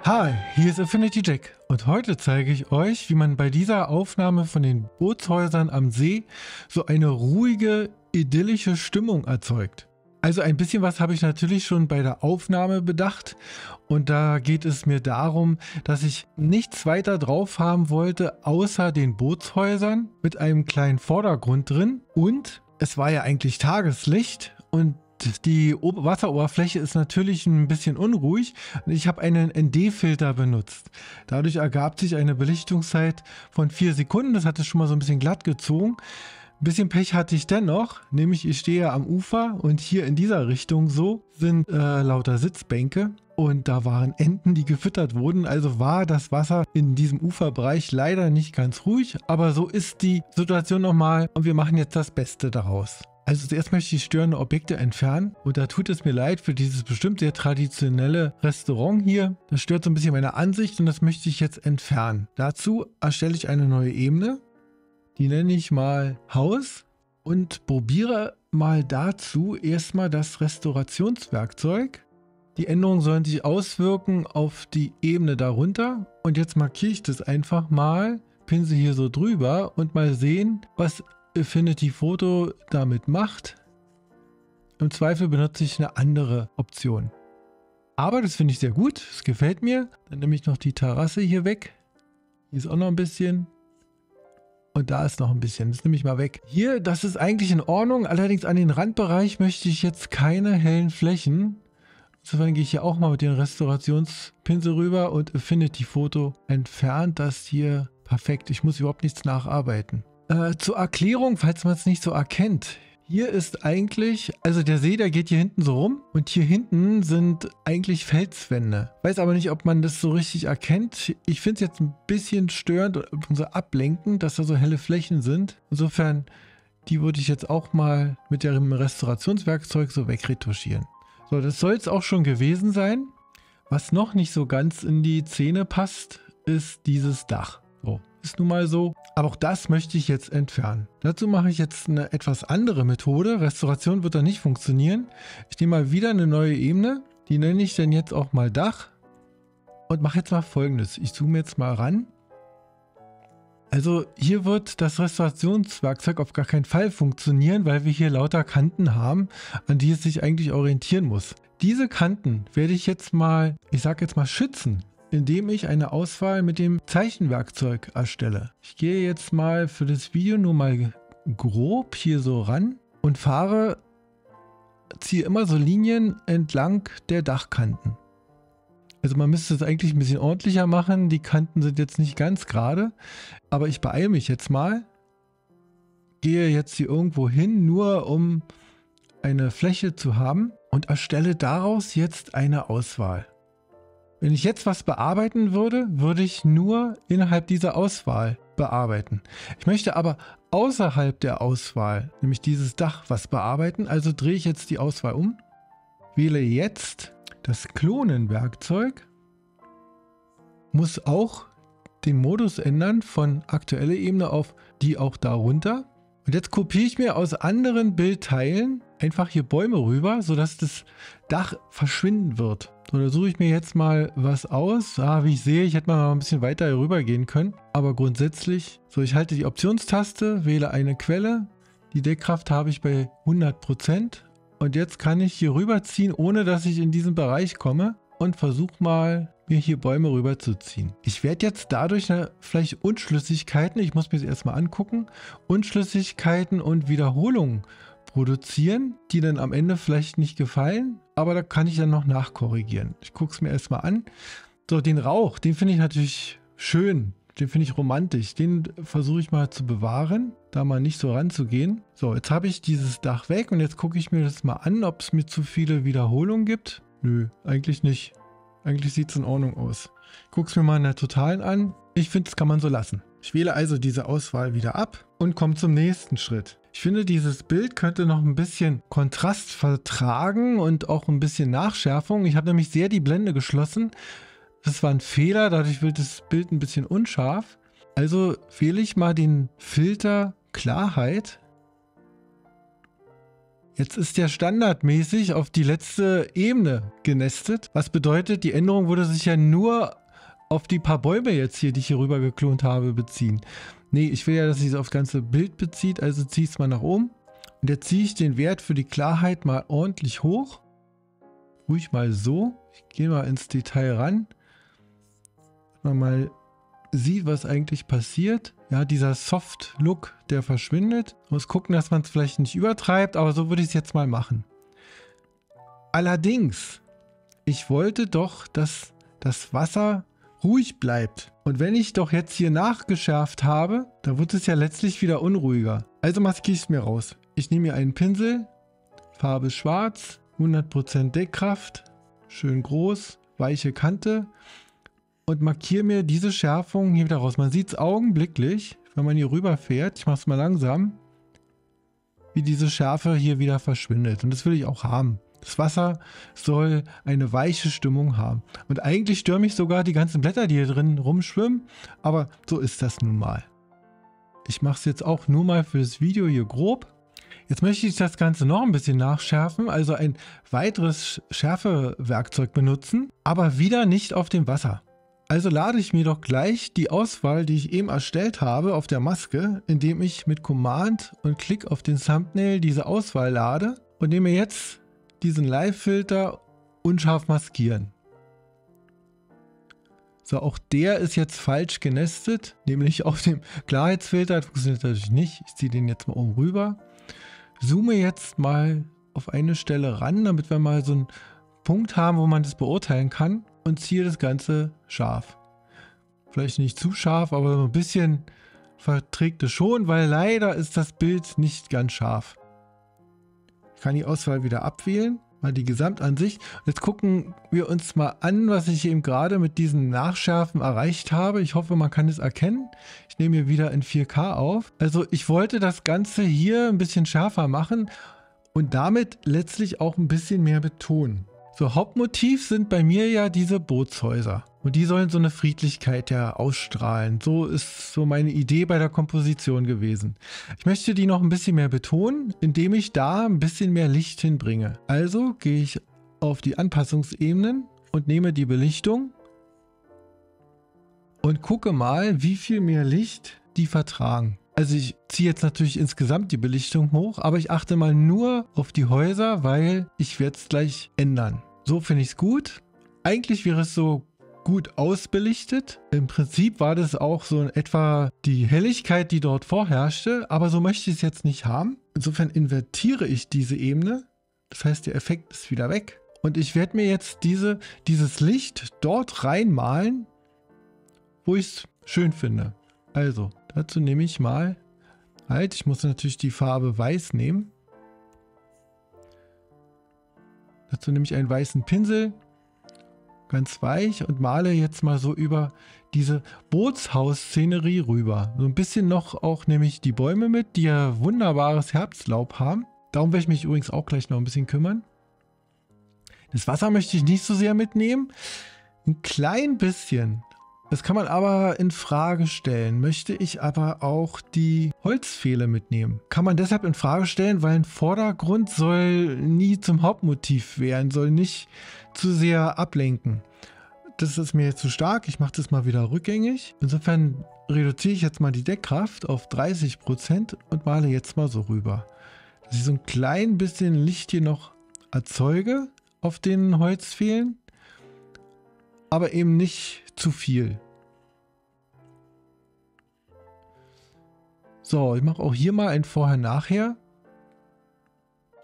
Hi, hier ist Affinity Jack und heute zeige ich euch, wie man bei dieser Aufnahme von den Bootshäusern am See so eine ruhige, idyllische Stimmung erzeugt. Also ein bisschen was habe ich natürlich schon bei der Aufnahme bedacht und da geht es mir darum, dass ich nichts weiter drauf haben wollte, außer den Bootshäusern mit einem kleinen Vordergrund drin, und es war ja eigentlich Tageslicht und die Wasseroberfläche ist natürlich ein bisschen unruhig und ich habe einen ND-Filter benutzt. Dadurch ergab sich eine Belichtungszeit von 4 Sekunden. Das hat es schon mal so ein bisschen glatt gezogen. Ein bisschen Pech hatte ich dennoch, nämlich ich stehe am Ufer und hier in dieser Richtung so sind lauter Sitzbänke und da waren Enten, die gefüttert wurden. Also war das Wasser in diesem Uferbereich leider nicht ganz ruhig, aber so ist die Situation nochmal und wir machen jetzt das Beste daraus. Also zuerst möchte ich störende Objekte entfernen und da tut es mir leid für dieses bestimmt sehr traditionelle Restaurant hier. Das stört so ein bisschen meine Ansicht und das möchte ich jetzt entfernen. Dazu erstelle ich eine neue Ebene, die nenne ich mal Haus und probiere mal dazu erstmal das Restaurationswerkzeug. Die Änderungen sollen sich auswirken auf die Ebene darunter und jetzt markiere ich das einfach mal, pinsel hier so drüber und mal sehen, was Affinity Photo damit macht. Im Zweifel benutze ich eine andere Option. Aber das finde ich sehr gut, es gefällt mir. Dann nehme ich noch die Terrasse hier weg. Hier ist auch noch ein bisschen. Und da ist noch ein bisschen, das nehme ich mal weg. Hier, das ist eigentlich in Ordnung, allerdings an den Randbereich möchte ich jetzt keine hellen Flächen. Insofern gehe ich hier auch mal mit dem Restaurationspinsel rüber und Affinity Photo entfernt das hier perfekt. Ich muss überhaupt nichts nacharbeiten. Zur Erklärung, falls man es nicht so erkennt. Hier ist eigentlich, also der See, der geht hier hinten so rum und hier hinten sind eigentlich Felswände. Weiß aber nicht, ob man das so richtig erkennt. Ich finde es jetzt ein bisschen störend und so ablenkend, dass da so helle Flächen sind. Insofern, die würde ich jetzt auch mal mit dem Restaurationswerkzeug so wegretuschieren. So, das soll es auch schon gewesen sein. Was noch nicht so ganz in die Szene passt, ist dieses Dach. So, ist nun mal so. Aber auch das möchte ich jetzt entfernen. Dazu mache ich jetzt eine etwas andere Methode. Restauration wird da nicht funktionieren. Ich nehme mal wieder eine neue Ebene. Die nenne ich dann jetzt auch mal Dach. Und mache jetzt mal Folgendes. Ich zoome jetzt mal ran. Also hier wird das Restaurationswerkzeug auf gar keinen Fall funktionieren, weil wir hier lauter Kanten haben, an die es sich eigentlich orientieren muss. Diese Kanten werde ich jetzt mal, ich sage jetzt mal schützen, indem ich eine Auswahl mit dem Zeichenwerkzeug erstelle. Ich gehe jetzt mal für das Video nur mal grob hier so ran und ziehe immer so Linien entlang der Dachkanten. Also man müsste es eigentlich ein bisschen ordentlicher machen. Die Kanten sind jetzt nicht ganz gerade, aber ich beeile mich jetzt mal. Gehe jetzt hier irgendwo hin, nur um eine Fläche zu haben und erstelle daraus jetzt eine Auswahl. Wenn ich jetzt was bearbeiten würde, würde ich nur innerhalb dieser Auswahl bearbeiten. Ich möchte aber außerhalb der Auswahl, nämlich dieses Dach, was bearbeiten. Also drehe ich jetzt die Auswahl um, wähle jetzt das Klonenwerkzeug, muss auch den Modus ändern von aktuelle Ebene auf die auch darunter. Und jetzt kopiere ich mir aus anderen Bildteilen einfach hier Bäume rüber, sodass das Dach verschwinden wird. So, da suche ich mir jetzt mal was aus. Wie ich sehe, ich hätte mal ein bisschen weiter hier rüber gehen können. Aber grundsätzlich, so, ich halte die Optionstaste, wähle eine Quelle. Die Deckkraft habe ich bei 100%. Und jetzt kann ich hier rüberziehen, ohne dass ich in diesen Bereich komme. Und versuche mal, mir hier Bäume rüberzuziehen. Ich werde jetzt dadurch vielleicht Unschlüssigkeiten, ich muss mir das erstmal angucken, Unschlüssigkeiten und Wiederholungen produzieren, die dann am Ende vielleicht nicht gefallen, aber da kann ich dann noch nachkorrigieren. Ich gucke es mir erstmal an. So, den Rauch, den finde ich natürlich schön, den finde ich romantisch. Den versuche ich mal zu bewahren, da mal nicht so ranzugehen. So, jetzt habe ich dieses Dach weg und jetzt gucke ich mir das mal an, ob es mir zu viele Wiederholungen gibt. Nö, eigentlich nicht. Eigentlich sieht es in Ordnung aus. Ich gucke es mir mal in der Totalen an. Ich finde, das kann man so lassen. Ich wähle also diese Auswahl wieder ab und komme zum nächsten Schritt. Ich finde, dieses Bild könnte noch ein bisschen Kontrast vertragen und auch ein bisschen Nachschärfung. Ich habe nämlich sehr die Blende geschlossen. Das war ein Fehler, dadurch wird das Bild ein bisschen unscharf. Also wähle ich mal den Filter Klarheit. Jetzt ist der standardmäßig auf die letzte Ebene genestet. Was bedeutet, die Änderung würde sich ja nur auf die paar Bäume jetzt hier, die ich hier rüber geklont habe, beziehen. Nee, ich will ja, dass sich es aufs ganze Bild bezieht, also ziehe ich es mal nach oben. Und jetzt ziehe ich den Wert für die Klarheit mal ordentlich hoch. Ruhig mal so. Ich gehe mal ins Detail ran. Dass man mal sieht, was eigentlich passiert. Ja, dieser Soft-Look, der verschwindet. Ich muss gucken, dass man es vielleicht nicht übertreibt, aber so würde ich es jetzt mal machen. Allerdings, ich wollte doch, dass das Wasser ruhig bleibt. Und wenn ich doch jetzt hier nachgeschärft habe, dann wird es ja letztlich wieder unruhiger. Also maskiere ich es mir raus. Ich nehme mir einen Pinsel, Farbe schwarz, 100% Deckkraft, schön groß, weiche Kante und markiere mir diese Schärfung hier wieder raus. Man sieht es augenblicklich, wenn man hier rüber fährt, ich mache es mal langsam, wie diese Schärfe hier wieder verschwindet. Und das will ich auch haben. Das Wasser soll eine weiche Stimmung haben. Und eigentlich stören mich sogar die ganzen Blätter, die hier drin rumschwimmen. Aber so ist das nun mal. Ich mache es jetzt auch nur mal für das Video hier grob. Jetzt möchte ich das Ganze noch ein bisschen nachschärfen. Also ein weiteres Schärfewerkzeug benutzen. Aber wieder nicht auf dem Wasser. Also lade ich mir doch gleich die Auswahl, die ich eben erstellt habe, auf der Maske, indem ich mit Command und Klick auf den Thumbnail diese Auswahl lade und nehme jetzt diesen Live-Filter unscharf maskieren. So, auch der ist jetzt falsch genestet, nämlich auf dem Klarheitsfilter. Das funktioniert natürlich nicht. Ich ziehe den jetzt mal oben rüber. Zoome jetzt mal auf eine Stelle ran, damit wir mal so einen Punkt haben, wo man das beurteilen kann. Und ziehe das Ganze scharf. Vielleicht nicht zu scharf, aber so ein bisschen verträgt es schon, weil leider ist das Bild nicht ganz scharf. Ich kann die Auswahl wieder abwählen, mal die Gesamtansicht. Jetzt gucken wir uns mal an, was ich eben gerade mit diesen Nachschärfen erreicht habe. Ich hoffe, man kann es erkennen. Ich nehme hier wieder in 4K auf. Also ich wollte das Ganze hier ein bisschen schärfer machen und damit letztlich auch ein bisschen mehr betonen. So, Hauptmotiv sind bei mir ja diese Bootshäuser. Und die sollen so eine Friedlichkeit ja ausstrahlen. So ist so meine Idee bei der Komposition gewesen. Ich möchte die noch ein bisschen mehr betonen, indem ich da ein bisschen mehr Licht hinbringe. Also gehe ich auf die Anpassungsebenen und nehme die Belichtung und gucke mal, wie viel mehr Licht die vertragen. Also ich ziehe jetzt natürlich insgesamt die Belichtung hoch, aber ich achte mal nur auf die Häuser, weil ich werde es gleich ändern. So finde ich es gut. Eigentlich wäre es so gut ausbelichtet. Im Prinzip war das auch so in etwa die Helligkeit, die dort vorherrschte, aber so möchte ich es jetzt nicht haben. Insofern invertiere ich diese Ebene. Das heißt, der Effekt ist wieder weg. Und ich werde mir jetzt dieses Licht dort reinmalen, wo ich es schön finde. Also, dazu nehme ich mal, ich muss natürlich die Farbe Weiß nehmen. Dazu nehme ich einen weißen Pinsel, ganz weich, und male jetzt mal so über diese Bootshaus-Szenerie rüber. So ein bisschen noch auch nehme ich die Bäume mit, die ja wunderbares Herbstlaub haben. Darum werde ich mich übrigens auch gleich noch ein bisschen kümmern. Das Wasser möchte ich nicht so sehr mitnehmen. Ein klein bisschen. Das kann man aber in Frage stellen. Möchte ich aber auch die Holzpfähle mitnehmen. Kann man deshalb in Frage stellen, weil ein Vordergrund soll nie zum Hauptmotiv werden, soll nicht zu sehr ablenken. Das ist mir jetzt zu stark. Ich mache das mal wieder rückgängig. Insofern reduziere ich jetzt mal die Deckkraft auf 30% und male jetzt mal so rüber. Dass ich so ein klein bisschen Licht hier noch erzeuge auf den Holzpfählen, aber eben nicht zu viel. So, ich mache auch hier mal ein Vorher-Nachher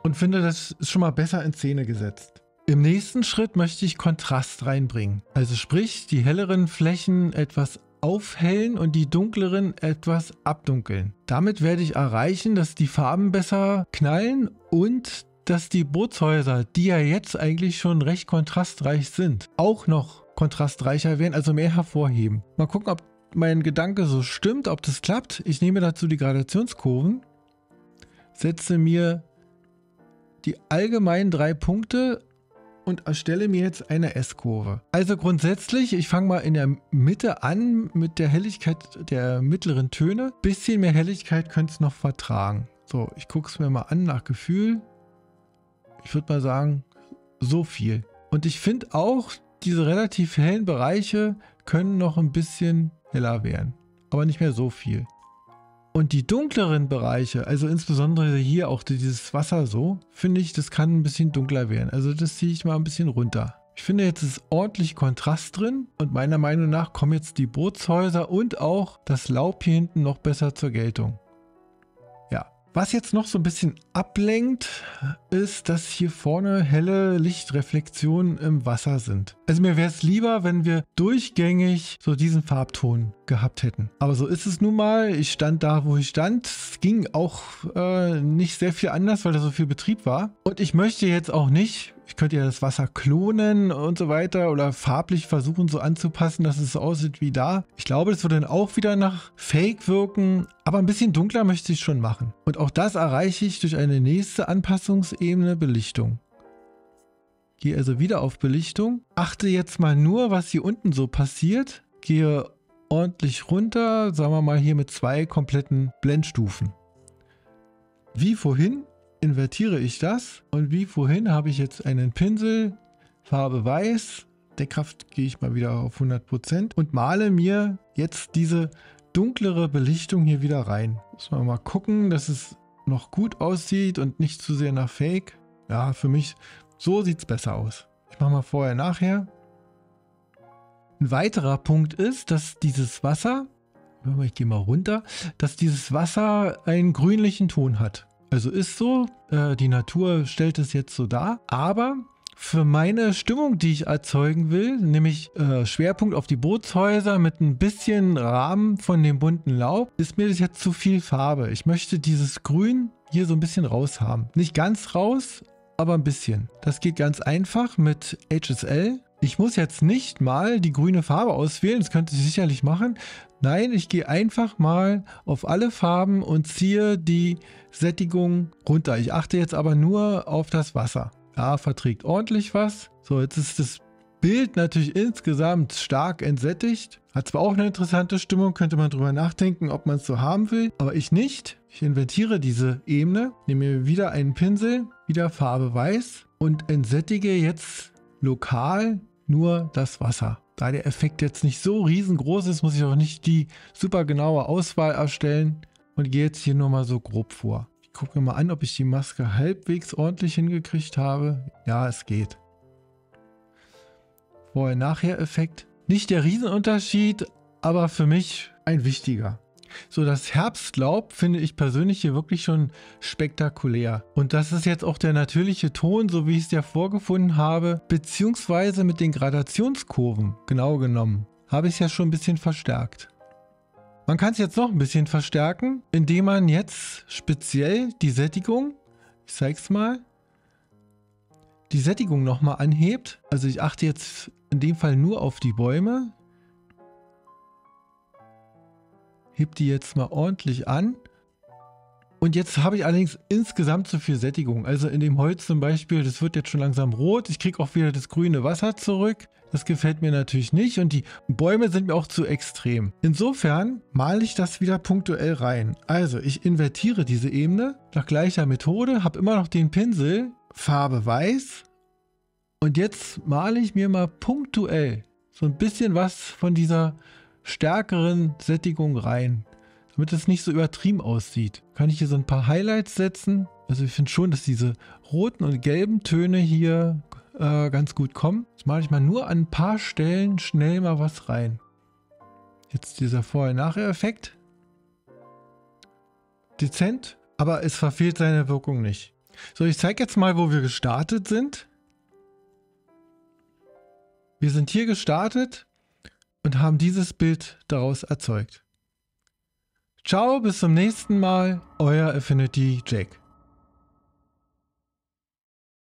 und finde, das ist schon mal besser in Szene gesetzt. Im nächsten Schritt möchte ich Kontrast reinbringen. Also sprich, die helleren Flächen etwas aufhellen und die dunkleren etwas abdunkeln. Damit werde ich erreichen, dass die Farben besser knallen und dass die Bootshäuser, die ja jetzt eigentlich schon recht kontrastreich sind, auch noch kontrastreicher werden, also mehr hervorheben. Mal gucken, ob mein Gedanke so stimmt, ob das klappt. Ich nehme dazu die Gradationskurven, setze mir die allgemeinen 3 Punkte und erstelle mir jetzt eine S-Kurve. Also grundsätzlich, ich fange mal in der Mitte an mit der Helligkeit der mittleren Töne. Bisschen mehr Helligkeit könnte es noch vertragen. So, ich gucke es mir mal an nach Gefühl. ich würde mal sagen, so viel. Und ich finde auch, diese relativ hellen Bereiche können noch ein bisschen heller werden, aber nicht mehr so viel. Und die dunkleren Bereiche, also insbesondere hier auch dieses Wasser so, finde ich, das kann ein bisschen dunkler werden. Also das ziehe ich mal ein bisschen runter. Ich finde, jetzt ist ordentlich Kontrast drin und meiner Meinung nach kommen jetzt die Bootshäuser und auch das Laub hier hinten noch besser zur Geltung. Ja, was jetzt noch so ein bisschen ablenkt, ist, dass hier vorne helle Lichtreflexionen im Wasser sind. Also mir wäre es lieber, wenn wir durchgängig so diesen Farbton gehabt hätten. Aber so ist es nun mal. Ich stand da, wo ich stand. Es ging auch nicht sehr viel anders, weil da so viel Betrieb war. Und ich möchte jetzt auch nicht, ich könnte ja das Wasser klonen und so weiter oder farblich versuchen so anzupassen, dass es so aussieht wie da. Ich glaube, das würde dann auch wieder nach Fake wirken, aber ein bisschen dunkler möchte ich schon machen. Und auch das erreiche ich durch eine nächste Anpassungsebene Belichtung. Gehe also wieder auf Belichtung. Achte jetzt mal nur, was hier unten so passiert. Gehe ordentlich runter, sagen wir mal hier mit 2 kompletten Blendstufen. Wie vorhin invertiere ich das und wie vorhin habe ich jetzt einen Pinsel, Farbe Weiß, Deckkraft gehe ich mal wieder auf 100% und male mir jetzt diese dunklere Belichtung hier wieder rein. Muss man mal gucken, dass es noch gut aussieht und nicht zu sehr nach Fake. Ja, für mich, so sieht es besser aus. Ich mache mal vorher, nachher. Ein weiterer Punkt ist, dass dieses Wasser, ich gehe mal runter, dass dieses Wasser einen grünlichen Ton hat. Also ist so, die Natur stellt es jetzt so dar, aber für meine Stimmung, die ich erzeugen will, nämlich Schwerpunkt auf die Bootshäuser mit ein bisschen Rahmen von dem bunten Laub, ist mir das jetzt zu viel Farbe. Ich möchte dieses Grün hier so ein bisschen raus haben. Nicht ganz raus, aber ein bisschen. Das geht ganz einfach mit HSL. Ich muss jetzt nicht mal die grüne Farbe auswählen, das könnte ich sicherlich machen. Nein, ich gehe einfach mal auf alle Farben und ziehe die Sättigung runter. Ich achte jetzt aber nur auf das Wasser. Ja, verträgt ordentlich was. So, jetzt ist das Bild natürlich insgesamt stark entsättigt. Hat zwar auch eine interessante Stimmung, könnte man drüber nachdenken, ob man es so haben will, aber ich nicht. Ich invertiere diese Ebene, nehme mir wieder einen Pinsel, wieder Farbe Weiß und entsättige jetzt lokal nur das Wasser. Da der Effekt jetzt nicht so riesengroß ist, muss ich auch nicht die super genaue Auswahl erstellen und gehe jetzt hier nur mal so grob vor. Ich gucke mir mal an, ob ich die Maske halbwegs ordentlich hingekriegt habe. Ja, es geht. Vorher-Nachher-Effekt. Nicht der Riesenunterschied, aber für mich ein wichtiger. So, das Herbstlaub finde ich persönlich hier wirklich schon spektakulär. Und das ist jetzt auch der natürliche Ton, so wie ich es ja vorgefunden habe, beziehungsweise mit den Gradationskurven, genau genommen, habe ich es ja schon ein bisschen verstärkt. Man kann es jetzt noch ein bisschen verstärken, indem man jetzt speziell die Sättigung, ich zeige es mal, die Sättigung nochmal anhebt. Also ich achte jetzt in dem Fall nur auf die Bäume. Heb die jetzt mal ordentlich an. Und jetzt habe ich allerdings insgesamt zu viel Sättigung. Also in dem Holz zum Beispiel, das wird jetzt schon langsam rot. Ich kriege auch wieder das grüne Wasser zurück. Das gefällt mir natürlich nicht. Und die Bäume sind mir auch zu extrem. Insofern male ich das wieder punktuell rein. Also ich invertiere diese Ebene nach gleicher Methode, habe immer noch den Pinsel, Farbe Weiß. Und jetzt male ich mir mal punktuell so ein bisschen was von dieser stärkeren Sättigung rein, damit es nicht so übertrieben aussieht. Kann ich hier so ein paar Highlights setzen. Also ich finde schon, dass diese roten und gelben Töne hier ganz gut kommen. Jetzt mache ich mal nur an ein paar Stellen schnell mal was rein. Jetzt dieser Vorher-Nachher-Effekt. Dezent, aber es verfehlt seine Wirkung nicht. So, ich zeige jetzt mal, wo wir gestartet sind. Wir sind hier gestartet und haben dieses Bild daraus erzeugt. Ciao, bis zum nächsten Mal, euer Affinity Jake.